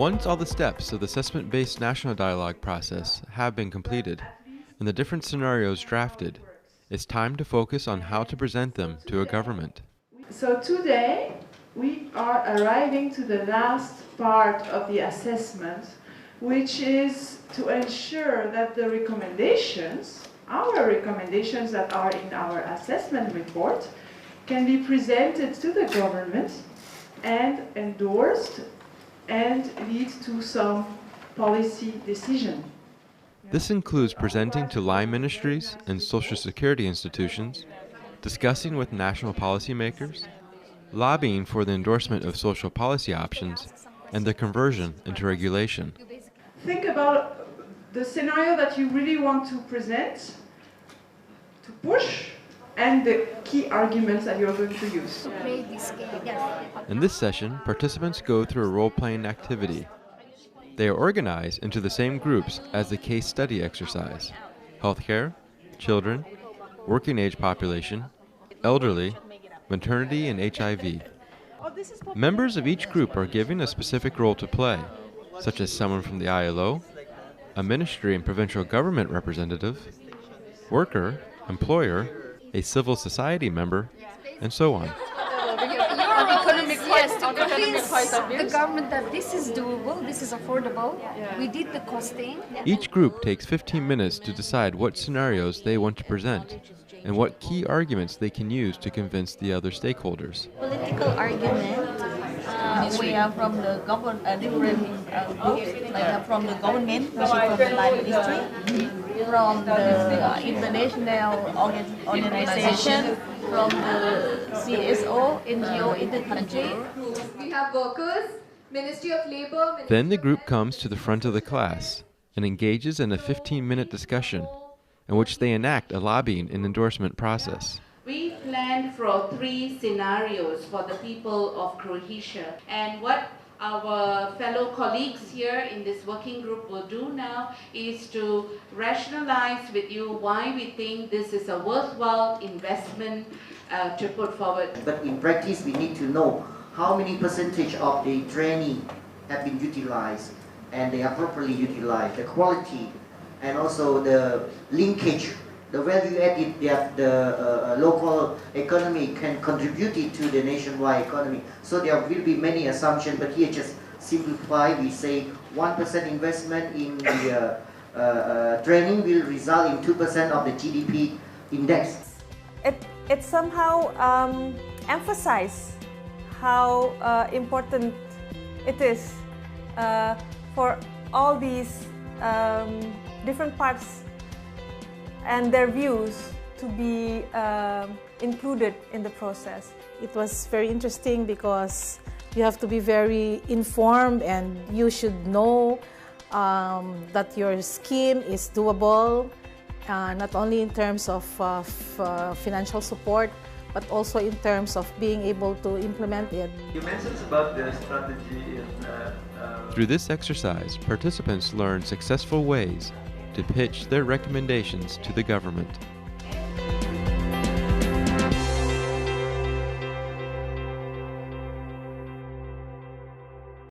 Once all the steps of the assessment-based national dialogue process have been completed and the different scenarios drafted, it's time to focus on how to present them to a government. So today we are arriving to the last part of the assessment, which is to ensure that the recommendations, our recommendations that are in our assessment report, can be presented to the government and endorsed and lead to some policy decision. This includes presenting to line ministries and social security institutions, discussing with national policymakers, lobbying for the endorsement of social policy options, and their conversion into regulation. Think about the scenario that you really want to present, to push, and the key arguments that you're going to use. In this session, participants go through a role-playing activity. They are organized into the same groups as the case study exercise: healthcare, children, working age population, elderly, maternity, and HIV. Members of each group are given a specific role to play, such as someone from the ILO, a ministry and provincial government representative, worker, employer, a civil society member, and so on. Yes, to convince the government that this is doable, this is affordable. We did the costing. Each group takes 15 minutes to decide what scenarios they want to present and what key arguments they can use to convince the other stakeholders. Political argument, we are from the different groups, like from the government, which is from the line ministry, from the international organization, from the CSO, NGO in the country. We have workers, Ministry of Labor. Then the group comes to the front of the class and engages in a 15-minute discussion in which they enact a lobbying and endorsement process. We planned for 3 scenarios for the people of Croatia, and what our fellow colleagues here in this working group will do now is to rationalize with you why we think this is a worthwhile investment to put forward. But in practice, we need to know how many percentage of the training have been utilized and they are properly utilized, the quality, and also the linkage, the value added that the local economy can contribute it to the nationwide economy. So there will be many assumptions, but here just simplify, we say 1% investment in the training will result in 2% of the GDP index. It somehow emphasizes how important it is for all these different parts and their views to be included in the process. It was very interesting because you have to be very informed and you should know that your scheme is doable, not only in terms of financial support, but also in terms of being able to implement it. You mentioned about the strategy in Through this exercise, participants learn successful ways to pitch their recommendations to the government.